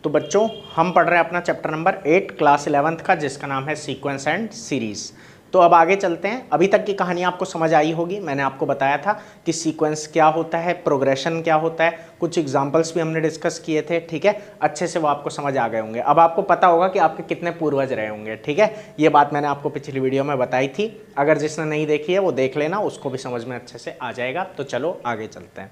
तो बच्चों हम पढ़ रहे हैं अपना चैप्टर नंबर 8 क्लास 11th का, जिसका नाम है सीक्वेंस एंड सीरीज़। तो अब आगे चलते हैं। अभी तक की कहानी आपको समझ आई होगी। मैंने आपको बताया था कि सीक्वेंस क्या होता है, प्रोग्रेशन क्या होता है, कुछ एग्जांपल्स भी हमने डिस्कस किए थे। ठीक है, अच्छे से वो आपको समझ आ गए होंगे। अब आपको पता होगा कि आपके कितने पूर्वज रहे होंगे। ठीक है, ये बात मैंने आपको पिछली वीडियो में बताई थी। अगर जिसने नहीं देखी है वो देख लेना, उसको भी समझ में अच्छे से आ जाएगा। तो चलो आगे चलते हैं।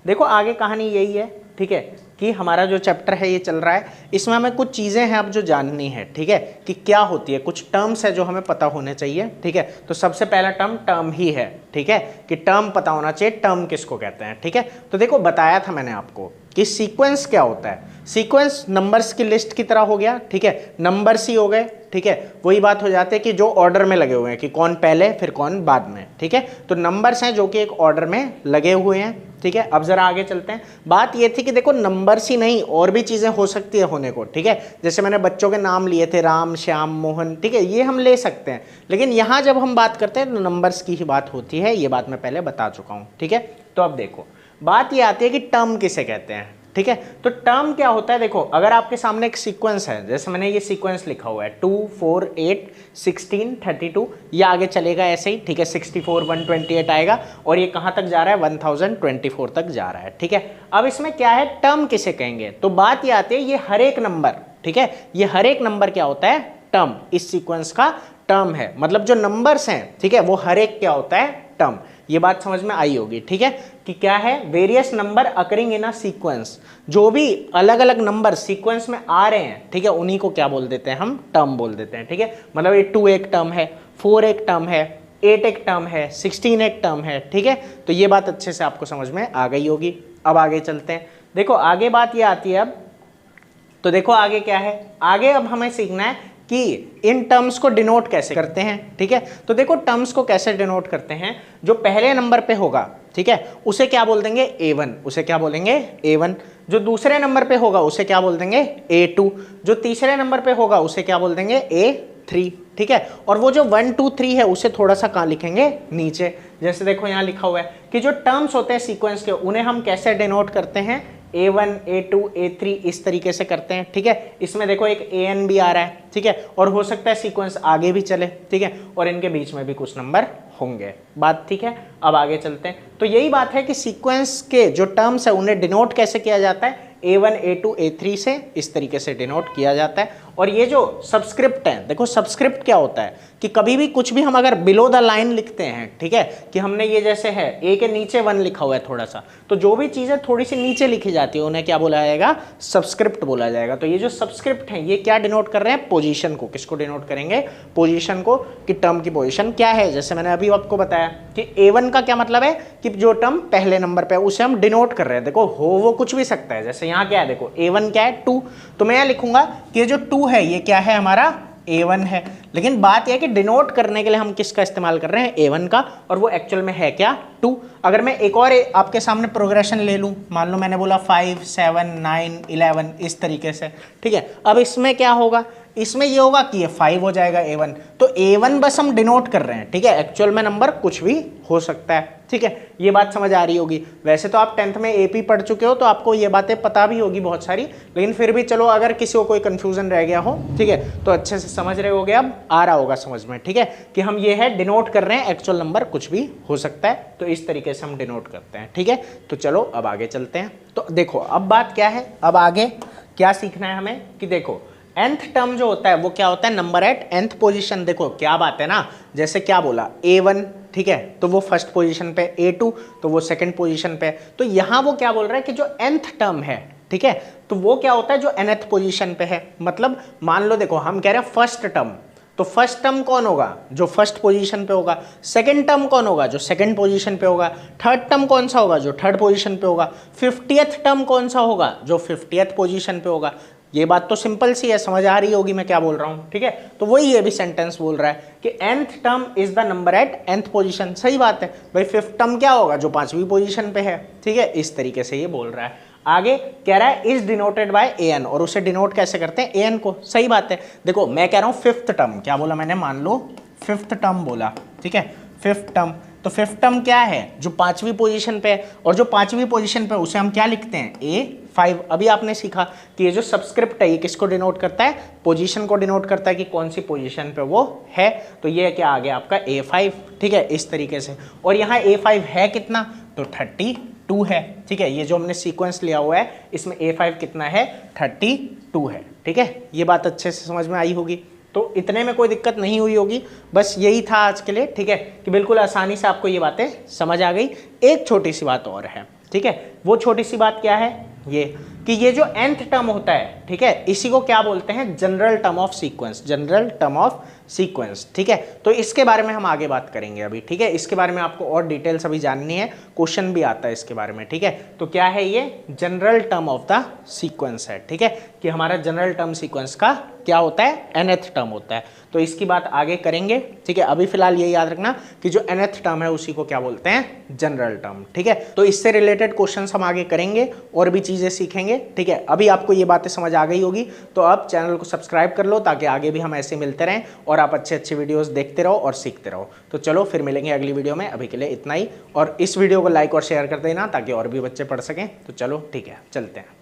देखो आगे कहानी यही है, ठीक है, कि हमारा जो चैप्टर है ये चल रहा है, इसमें हमें कुछ चीज़ें हैं अब जो जाननी है। ठीक है, कि क्या होती है, कुछ टर्म्स है जो हमें पता होने चाहिए। ठीक है, तो सबसे पहला टर्म ही है। ठीक है, कि टर्म पता होना चाहिए, टर्म किसको कहते हैं। ठीक है, तो देखो बताया था मैंने आपको कि सीक्वेंस क्या होता है। सीक्वेंस नंबर्स की लिस्ट की तरह हो गया। ठीक है, नंबर्स ही हो गए। ठीक है, वही बात हो जाती है कि जो ऑर्डर में लगे हुए हैं, कि कौन पहले फिर कौन बाद में। ठीक है, तो नंबर्स हैं जो कि एक ऑर्डर में लगे हुए हैं। ठीक है, अब जरा आगे चलते हैं। बात ये थी कि देखो नंबर्स ही नहीं और भी चीजें हो सकती है होने को। ठीक है, जैसे मैंने बच्चों के नाम लिए थे, राम, श्याम, मोहन। ठीक है, ये हम ले सकते हैं, लेकिन यहां जब हम बात करते हैं तो नंबर्स की ही बात होती है। ये बात मैं पहले बता चुका हूं। ठीक है, तो अब देखो बात ये आती है कि टर्म किसे कहते हैं। ठीक है, तो टर्म क्या होता है। देखो अगर आपके सामने एक सीक्वेंस है, जैसे मैंने ये सीक्वेंस लिखा हुआ है 2 4 8 16 32, ये आगे चलेगा ऐसे ही। ठीक है, 64 128 आएगा और ये कहां तक जा रहा है, 1024 तक जा रहा है। ठीक है, अब इसमें क्या है, टर्म किसे कहेंगे। तो बात ये आती है ये हर एक नंबर, ठीक है, ये हर एक नंबर क्या होता है, टर्म, इस सीक्वेंस का टर्म है। मतलब जो नंबर्स हैं, ठीक है, वो हर एक क्या होता है, टर्म। ये बात समझ में आई होगी। ठीक है, कि क्या है, various number occurring in a sequence, जो भी अलग अलग नंबर सीक्वेंस में आ रहे हैं, ठीक है, उन्हीं को क्या बोल देते हैं, हम टर्म बोल देते हैं। ठीक है, मतलब ये 2 एक टर्म है, 4 एक टर्म है, 8 एक टर्म है, 16 एक टर्म है। ठीक है, तो ये बात अच्छे से आपको समझ में आ गई होगी। अब आगे चलते हैं। देखो आगे बात ये आती है अब, तो देखो आगे क्या है, आगे अब हमें सीखना है कि इन टर्म्स को डिनोट कैसे करते हैं। ठीक है, तो देखो टर्म्स को कैसे डिनोट करते हैं। जो पहले नंबर पे होगा, ठीक है, उसे क्या बोल देंगे, A1, उसे क्या बोलेंगे, A1। जो दूसरे नंबर पे होगा उसे क्या बोल देंगे, A2। जो तीसरे नंबर पे होगा उसे क्या बोल देंगे, A3। ठीक है, और वो जो 1 2 3 है उसे थोड़ा सा कहाँ लिखेंगे, नीचे। जैसे देखो यहाँ लिखा हुआ है कि जो टर्म्स होते हैं सीक्वेंस के, उन्हें हम कैसे डिनोट करते हैं, A1 A2 A3 इस तरीके से करते हैं। ठीक है, इसमें देखो एक AN भी आ रहा है। ठीक है, और हो सकता है सीक्वेंस आगे भी चले। ठीक है, और इनके बीच में भी कुछ नंबर होंगे। बात ठीक है, अब आगे चलते हैं। तो यही बात है कि सीक्वेंस के जो टर्म्स है उन्हें डिनोट कैसे किया जाता है, A1 A2 A3 से इस तरीके से डिनोट किया जाता है। और ये जो सबस्क्रिप्ट है, देखो सबस्क्रिप्ट क्या होता है कि कभी भी कुछ भी हम अगर बिलो द लाइन लिखते हैं, ठीक है, कि हमने ये जैसे है A के नीचे 1 लिखा हुआ है थोड़ा सा, तो जो भी चीज़ें थोड़ी सी नीचे लिखी जाती है उन्हें क्या बोला जाएगा, सबस्क्रिप्ट बोला जाएगा। तो ये जो सबस्क्रिप्ट है ये क्या डिनोट कर रहे हैं, पोजीशन को। किसको डिनोट करेंगे, पोजीशन को, कि टर्म की पोजीशन क्या है। जैसे मैंने अभी आपको बताया कि A1 का क्या मतलब है कि जो टर्म पहले नंबर पे है उसे हम डिनोट कर रहे हैं। देखो हो वो कुछ भी सकता है। जैसे यहाँ क्या है, देखो A1 क्या है, 2, तो मैं यहाँ लिखूंगा कि ये जो 2 है ये क्या है, हमारा A1 है। लेकिन बात यह है कि डिनोट करने के लिए हम किसका इस्तेमाल कर रहे हैं, A1 का, और वो एक्चुअल में है क्या, 2। अगर मैं एक और आपके सामने प्रोग्रेशन ले लूं, मान लो मैंने बोला 5 7 9 11 इस तरीके से। ठीक है, अब इसमें क्या होगा, इसमें ये होगा कि ये 5 हो जाएगा A1। तो A1 बस हम डिनोट कर रहे हैं। ठीक है, एक्चुअल में नंबर कुछ भी हो सकता है। ठीक है, ये बात समझ आ रही होगी। वैसे तो आप 10th में AP पढ़ चुके हो तो आपको ये बातें पता भी होगी बहुत सारी, लेकिन फिर भी चलो अगर किसी को कोई कंफ्यूजन रह गया हो, ठीक है, तो अच्छे से समझ रहे होगे, अब आ रहा होगा समझ में। ठीक है, कि हम ये है डिनोट कर रहे हैं, एक्चुअल नंबर कुछ भी हो सकता है, तो इस तरीके से हम डिनोट करते हैं। ठीक है, तो चलो अब आगे चलते हैं। तो देखो अब बात क्या है, अब आगे क्या सीखना है हमें, कि देखो nth टर्म जो होता है वो क्या होता है, नंबर एट nth पोजीशन। देखो क्या बात है ना, जैसे क्या बोला, A1, ठीक है, तो वो फर्स्ट पोजीशन पे, A2 तो वो सेकंड पोजीशन पे। तो यहाँ वो क्या बोल रहा है कि जो nth टर्म है, ठीक है, तो वो क्या होता है जो nth पोजीशन पे है। मतलब मान लो देखो हम कह रहे हैं फर्स्ट टर्म, तो फर्स्ट टर्म कौन होगा, जो फर्स्ट पोजीशन पे होगा। सेकंड टर्म कौन होगा, जो सेकंड पोजीशन पे होगा। थर्ड टर्म कौन सा होगा, जो थर्ड पोजीशन पे होगा। 50th टर्म कौन सा होगा, जो 50th पोजीशन पे होगा। ये बात तो सिंपल सी है, समझ आ रही होगी मैं क्या बोल रहा हूँ। ठीक है, तो वही ये भी सेंटेंस बोल रहा है कि nth term is the number at nth position. सही बात है भाई, फिफ्थ टर्म क्या होगा, जो 5वीं पोजीशन पे है। ठीक है, इस तरीके से ये बोल रहा है। आगे कह रहा है इज डिनोटेड बाय an, और उसे डिनोट कैसे करते हैं, an को। सही बात है, देखो मैं कह रहा हूँ फिफ्थ टर्म, क्या बोला मैंने, मान लो फिफ्थ टर्म बोला। ठीक है, फिफ्थ टर्म, तो फिफ्थ टर्म क्या है, जो 5वीं पोजीशन पे है, और जो 5वीं पोजीशन पे उसे हम क्या लिखते हैं, 5। अभी आपने सीखा कि ये जो सबस्क्रिप्ट है ये किसको डिनोट करता है, पोजीशन को डिनोट करता है कि कौन सी पोजीशन पे वो है। तो ये क्या आ गया आपका A5, ठीक है, इस तरीके से। और यहाँ A5 है कितना, तो 32 है, ठीक है। ये जो हमने सीक्वेंस लिया हुआ है इसमें A5 कितना है, 32 है, ठीक है। ये बात अच्छे से समझ में आई होगी, तो इतने में कोई दिक्कत नहीं हुई होगी। बस यही था आज के लिए, ठीक है, कि बिल्कुल आसानी से आपको ये बातें समझ आ गई। एक छोटी सी बात और है, ठीक है, वो छोटी सी बात क्या है, ये कि ये जो nth टर्म होता है, ठीक है, इसी को क्या बोलते हैं, general term of sequence, general term of sequence, ठीक है। तो इसके बारे में हम आगे बात करेंगे अभी, ठीक है। इसके बारे में आपको और डिटेल्स अभी जाननी है, क्वेश्चन भी आता है इसके बारे में, ठीक है। तो क्या है ये, general term of the sequence है, ठीक है, कि हमारा जनरल टर्म सीक्वेंस का क्या होता है, nth टर्म होता है। तो इसकी बात आगे करेंगे, ठीक है। अभी फिलहाल ये याद रखना कि जो nth टर्म है उसी को क्या बोलते हैं, जनरल टर्म, ठीक है। तो इससे रिलेटेड क्वेश्चंस हम आगे करेंगे और भी चीजें सीखेंगे, ठीक है। अभी आपको ये बातें समझ आ गई होगी, तो अब चैनल को सब्सक्राइब कर लो ताकि आगे भी हम ऐसे मिलते रहें और आप अच्छे अच्छे वीडियोस देखते रहो और सीखते रहो। तो चलो फिर मिलेंगे अगली वीडियो में, अभी के लिए इतना ही। और इस वीडियो को लाइक और शेयर कर देना ताकि और भी बच्चे पढ़ सकें। तो चलो ठीक है, चलते हैं।